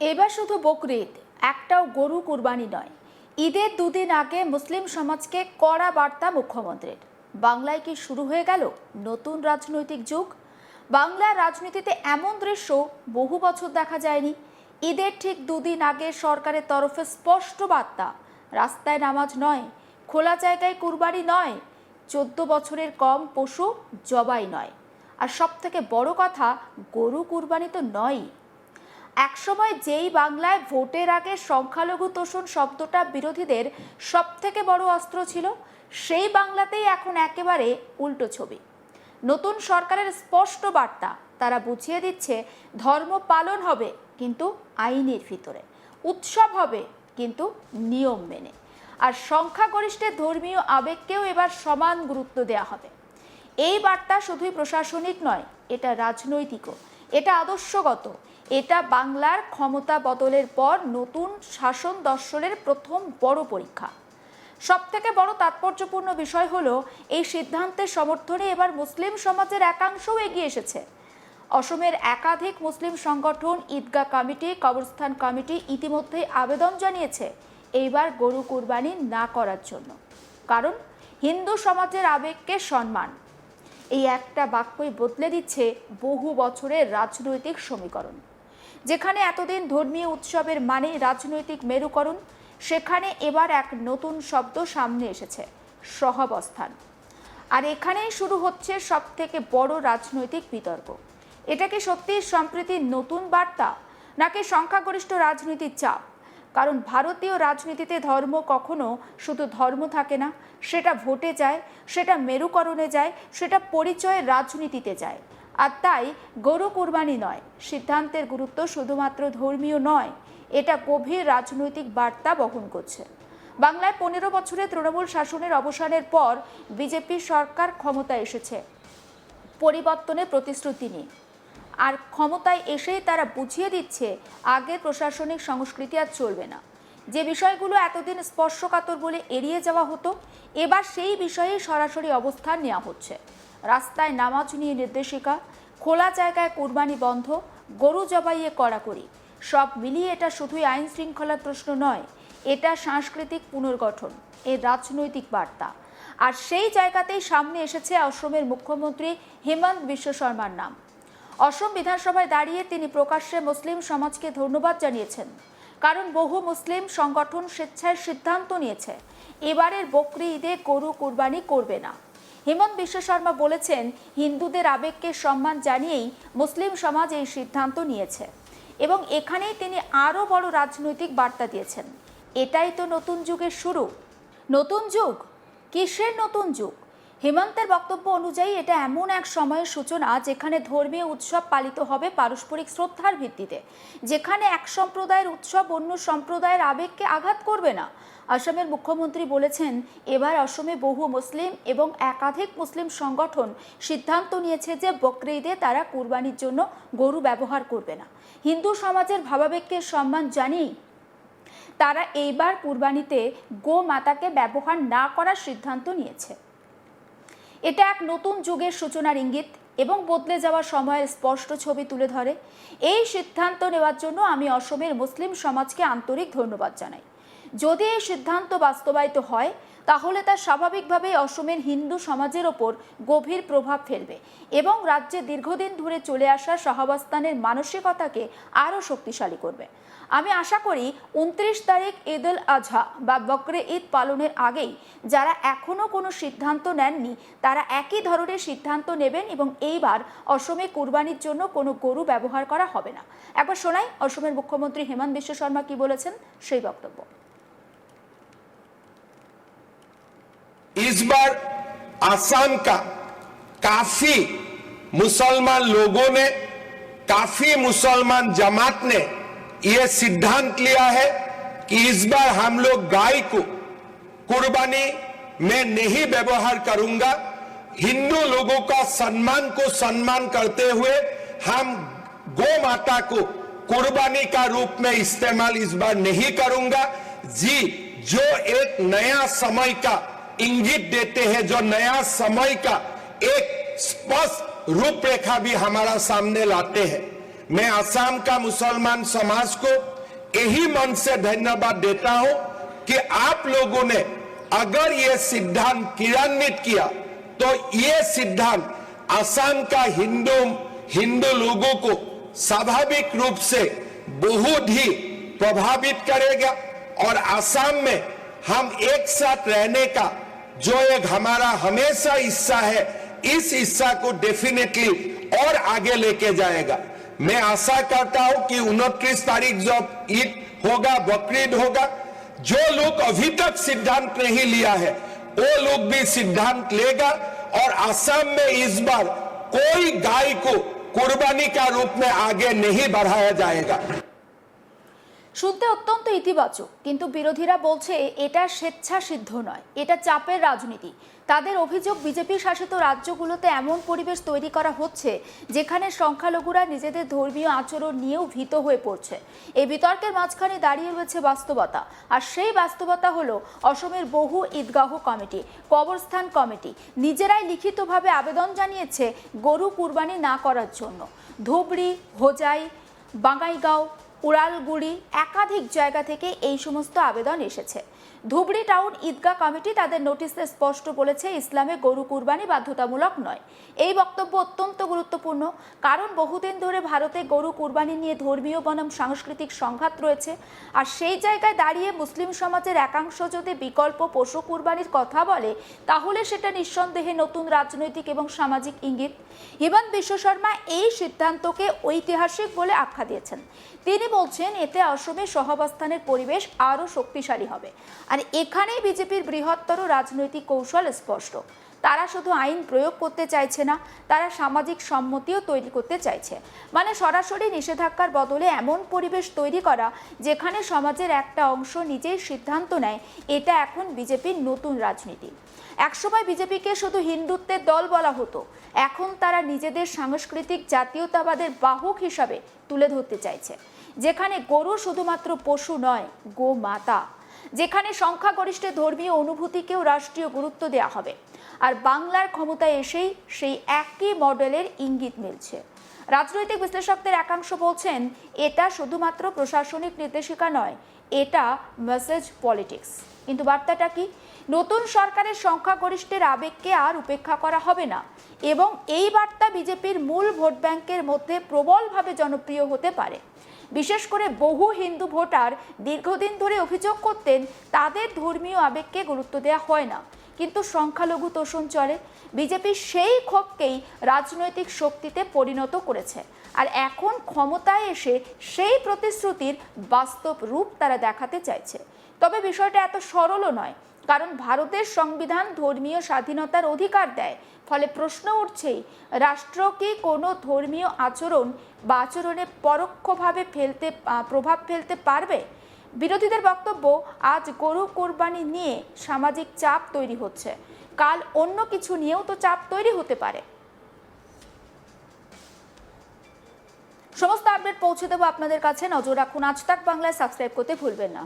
এবার শুধু বকরিদ একটাও গরু কুরবানি নয়, ঈদের দুদিন আগে মুসলিম সমাজকে কড়া বার্তা মুখ্যমন্ত্রীর। বাংলায় কি শুরু হয়ে গেল নতুন রাজনৈতিক যুগ? বাংলার রাজনীতিতে এমন দৃশ্য বহু বছর দেখা যায়নি। ঈদের ঠিক দুদিন আগে সরকারের তরফে স্পষ্ট বার্তা, রাস্তায় নামাজ নয়, খোলা জায়গায় কুরবানি নয়, 14 বছরের কম পশু জবাই নয়, আর সব থেকে বড় কথা, গরু কুরবানি তো নয়ই। একসময় যেই বাংলায় ভোটের আগে সংখ্যালঘু তোষণ শব্দটা বিরোধীদের সব থেকে বড় অস্ত্র ছিল, সেই বাংলাতেই এখন একেবারে উল্টো ছবি। নতুন সরকারের স্পষ্ট বার্তা, তারা বুঝিয়ে দিচ্ছে ধর্ম পালন হবে কিন্তু আইনের ভিতরে, উৎসব হবে কিন্তু নিয়ম মেনে, আর সংখ্যাগরিষ্ঠের ধর্মীয় আবেগকেও এবার সমান গুরুত্ব দেওয়া হবে। এই বার্তা শুধুই প্রশাসনিক নয়, এটা রাজনৈতিকও, এটা আদর্শগত, এটা বাংলার ক্ষমতা বদলের পর নতুন শাসন দর্শনের প্রথম বড় পরীক্ষা। সবথেকে বড় তাৎপর্যপূর্ণ বিষয় হলো এই সিদ্ধান্তের সমর্থনে এবার মুসলিম সমাজের একাংশও এগিয়ে এসেছে। অসমের একাধিক মুসলিম সংগঠন, ঈদগাহ কমিটি, কবরস্থান কমিটি ইতিমধ্যেই আবেদন জানিয়েছে এইবার গরু কুরবানি না করার জন্য, কারণ হিন্দু সমাজের আবেগকে সম্মান। এই একটা বাক্যই বদলে দিচ্ছে বহু বছরের রাজনৈতিক সমীকরণ। যেখানে এতদিন ধর্মীয় উৎসবের মানে রাজনৈতিক মেরুকরণ, সেখানে এবার এক নতুন শব্দ সামনে এসেছে, সহাবস্থান। আর এখানেই শুরু হচ্ছে সব থেকে বড় রাজনৈতিক বিতর্ক। এটা কি সত্যি সম্প্রীতির নতুন বার্তা, নাকি সংখ্যাগরিষ্ঠ রাজনীতির চাপ? কারণ ভারতীয় রাজনীতিতে ধর্ম কখনো শুধু ধর্ম থাকে না, সেটা ভোটে যায়, সেটা মেরুকরণে যায়, সেটা পরিচয়ের রাজনীতিতে যায়। আর তাই গরু কুরবানি নয় সিদ্ধান্তের গুরুত্ব শুধুমাত্র ধর্মীয় নয়, এটা গভীর রাজনৈতিক বার্তা বহন করছে। বাংলায় 15 বছরের তৃণমূল শাসনের অবসানের পর বিজেপি সরকার ক্ষমতায় এসেছে পরিবর্তনের প্রতিশ্রুতি নিয়ে, আর ক্ষমতায় এসেই তারা বুঝিয়ে দিচ্ছে আগের প্রশাসনিক সংস্কৃতি আর চলবে না। যে বিষয়গুলো এতদিন স্পর্শকাতর বলে এড়িয়ে যাওয়া হতো, এবার সেই বিষয়ে সরাসরি অবস্থান নেওয়া হচ্ছে। রাস্তায় নামাজ নিয়ে নির্দেশিকা, খোলা জায়গায় কুরবানি বন্ধ, গরু জবাইয়ে কড়াকড়ি, সব মিলিয়ে এটা শুধুই আইন শৃঙ্খলার প্রশ্ন নয়, এটা সাংস্কৃতিক পুনর্গঠন, এর রাজনৈতিক বার্তা। আর সেই জায়গাতেই সামনে এসেছে অসমের মুখ্যমন্ত্রী হিমন্ত বিশ্ব শর্মার নাম। অসম বিধানসভায় দাঁড়িয়ে তিনি প্রকাশ্যে মুসলিম সমাজকে ধন্যবাদ জানিয়েছেন, কারণ বহু মুসলিম সংগঠন স্বেচ্ছায় সিদ্ধান্ত নিয়েছে এবারের বকরি ঈদে গরু কুরবানি করবে না। হিমন্ত বিশ্ব শর্মা বলেছেন, হিন্দুদের আবেগকে সম্মান জানিয়েই মুসলিম সমাজ এই সিদ্ধান্ত নিয়েছে, এবং এখানেই তিনি আরও বড় রাজনৈতিক বার্তা দিয়েছেন, এটাই তো নতুন যুগের শুরু। নতুন যুগ? কিসের নতুন যুগ? হিমন্তের বক্তব্য অনুযায়ী এটা এমন এক সময়ের সূচনা যেখানে ধর্মীয় উৎসব পালিত হবে পারস্পরিক শ্রদ্ধার ভিত্তিতে, যেখানে এক সম্প্রদায়ের উৎসব অন্য সম্প্রদায়ের আবেগকে আঘাত করবে না। আসামের মুখ্যমন্ত্রী বলেছেন, এবার অসমে বহু মুসলিম এবং একাধিক মুসলিম সংগঠন সিদ্ধান্ত নিয়েছে যে বকরি ঈদে তারা কুরবানির জন্য গরু ব্যবহার করবে না। হিন্দু সমাজের ভাবাবেগকে সম্মান জানিয়ে তারা এইবার কুরবানিতে গো মাতাকে ব্যবহার না করার সিদ্ধান্ত নিয়েছে। এটা এক নতুন যুগের সূচনার ইঙ্গিত এবং বদলে যাওয়া সময়ের স্পষ্ট ছবি তুলে ধরে। এই সিদ্ধান্ত নেওয়ার জন্য আমি অসমের মুসলিম সমাজকে আন্তরিক ধন্যবাদ জানাই। যদি এই সিদ্ধান্ত বাস্তবায়িত হয়, তাহলে তা স্বাভাবিকভাবেই অসমের হিন্দু সমাজের ওপর গভীর প্রভাব ফেলবে এবং রাজ্যে দীর্ঘদিন ধরে চলে আসা সহাবস্থানের মানসিকতাকে আরও শক্তিশালী করবে। আমি আশা করি 29 তারিখ ঈদ উল আজহা বা বকরি ঈদ পালনের আগেই যারা এখনও কোনো সিদ্ধান্ত নেননি, তারা একই ধরনের সিদ্ধান্ত নেবেন এবং এইবার অসমে কুরবানির জন্য কোনো গরু ব্যবহার করা হবে না। একবার শোনাই অসমের মুখ্যমন্ত্রী হিমন্ত বিশ্ব শর্মা কি বলেছেন সেই বক্তব্য। इस बार आसाम का काफी मुसलमान लोगों ने, काफी मुसलमान जमात ने यह सिद्धांत लिया है कि इस बार हम लोग गाय को कुर्बानी में नहीं व्यवहार करूंगा। हिंदू लोगों का सम्मान को सम्मान करते हुए हम गौ माता को कुर्बानी का रूप में इस्तेमाल इस बार नहीं करूंगा। जी, जो एक नया समय का इंगित देते हैं, जो नया समय का एक स्पष्ट रूपरेखा भी हमारा सामने लाते हैं। मैं असम का मुसलमान समाज को यही मन से धन्यवाद देता हूं कि आप लोगों ने अगर ये सिद्धांत क्रियान्वित किया तो ये सिद्धांत असम का हिंदू लोगों को स्वाभाविक रूप से बहुत ही प्रभावित करेगा और असम में हम एक साथ रहने का जो एक हमारा हमेशा हिस्सा है, इस हिस्सा को डेफिनेटली और आगे लेके जाएगा। मैं आशा करता हूं कि 29 तारीख जब ईद होगा, बकरीद होगा, जो लोग अभी तक सिद्धांत नहीं लिया है वो लोग भी सिद्धांत लेगा और असम में इस बार कोई गाय को कुर्बानी का रूप में आगे नहीं बढ़ाया जाएगा। শুনতে অত্যন্ত ইতিবাচক, কিন্তু বিরোধীরা বলছে এটা স্বেচ্ছাসিদ্ধ নয়, এটা চাপের রাজনীতি। তাদের অভিযোগ বিজেপি শাসিত রাজ্যগুলোতে এমন পরিবেশ তৈরি করা হচ্ছে যেখানে সংখ্যালঘুরা নিজেদের ধর্মীয় আচরণ নিয়েও ভীত হয়ে পড়ছে। এই বিতর্কের মাঝখানে দাঁড়িয়ে রয়েছে বাস্তবতা, আর সেই বাস্তবতা হলো অসমের বহু ঈদগাহ কমিটি, কবরস্থান কমিটি নিজেরাই লিখিতভাবে আবেদন জানিয়েছে গরু কুরবানি না করার জন্য। ধুবড়ি, হোজাই, বাঙ্গাইগাঁও, উড়ালগুড়ি একাধিক জায়গা থেকে এই সমস্ত আবেদন এসেছে। ধুবড়ি টাউন ঈদগাহ কমিটি তাদের নোটিশে স্পষ্ট বলেছে ইসলামে গরু কুরবানি বাধ্যতামূলক নয়। এই বক্তব্য অত্যন্ত গুরুত্বপূর্ণ, কারণ বহুদিন ধরে ভারতে গরু কুরবানি নিয়ে ধর্মীয় বনাম সাংস্কৃতিক সংঘাত রয়েছে। আর সেই জায়গায় দাঁড়িয়ে মুসলিম সমাজের একাংশ যদি বিকল্প পশু কুরবানির কথা বলে, তাহলে সেটা নিঃসন্দেহে নতুন রাজনৈতিক এবং সামাজিক ইঙ্গিত। হিমন্ত বিশ্ব শর্মা এই সিদ্ধান্তকে ঐতিহাসিক বলে আখ্যা দিয়েছেন। তিনি বলছেন এতে অসমে সহাবস্থানের পরিবেশ আরও শক্তিশালী হবে। আর এখানেই বিজেপির বৃহত্তর রাজনৈতিক কৌশল স্পষ্ট। তারা শুধু আইন প্রয়োগ করতে চাইছে না, তারা সামাজিক সম্মতিও তৈরি করতে চাইছে। মানে সরাসরি নিষেধাজ্ঞার বদলে এমন পরিবেশ তৈরি করা যেখানে সমাজের একটা অংশ নিজেই সিদ্ধান্ত নেয়। এটা এখন বিজেপির নতুন রাজনীতি। একসময় বিজেপিকে শুধু হিন্দুত্বের দল বলা হতো, এখন তারা নিজেদের সাংস্কৃতিক জাতীয়তাবাদের বাহক হিসাবে তুলে ধরতে চাইছে। যেখানে গরু শুধুমাত্র পশু নয়, গোমাতা। যেখানে সংখ্যাগরিষ্ঠ ধর্মীয় অনুভূতিকেও রাষ্ট্রীয় গুরুত্ব দেওয়া হবে। আর বাংলার ক্ষমতায় এসেই সেই একই মডেলের ইঙ্গিত মিলছে। রাজনৈতিক বিশ্লেষকদের একাংশ বলছেন এটা শুধুমাত্র প্রশাসনিক নির্দেশিকা নয়, এটা মেসেজ পলিটিক্স। কিন্তু বার্তাটা কি? নতুন সরকারের সংখ্যাগরিষ্ঠের আবেগকে আর উপেক্ষা করা হবে না, এবং এই বার্তা বিজেপির মূল ভোট ব্যাংকের মধ্যে প্রবলভাবে জনপ্রিয় হতে পারে। বিশেষ করে বহু হিন্দু ভোটার দীর্ঘদিন ধরে অভিযোগ করতেন তাদের ধর্মীয় আবেগকে গুরুত্ব দেওয়া হয় না, কিন্তু সংখ্যালঘু তোষণ চলে। বিজেপি সেই ক্ষোভকেই রাজনৈতিক শক্তিতে পরিণত করেছে, আর এখন ক্ষমতায় এসে সেই প্রতিশ্রুতির বাস্তব রূপ তারা দেখাতে চাইছে। তবে বিষয়টা এত সরলও নয়, কারণ ভারতের সংবিধান ধর্মীয় স্বাধীনতার অধিকার দেয়। ফলে প্রশ্ন উঠছেই, রাষ্ট্র কি কোনো ধর্মীয় আচরণ বা আচরণে পরোক্ষভাবে প্রভাব ফেলতে পারবে? বিরোধীদের বক্তব্য, আজ গরু কোরবানি নিয়ে সামাজিক চাপ তৈরি হচ্ছে, কাল অন্য কিছু নিয়েও তো চাপ তৈরি হতে পারে। সমস্ত আপডেট পৌঁছে দেবো আপনাদের কাছে। নজর রাখুন আজ তাক বাংলায়, সাবস্ক্রাইব করতে ভুলবেন না।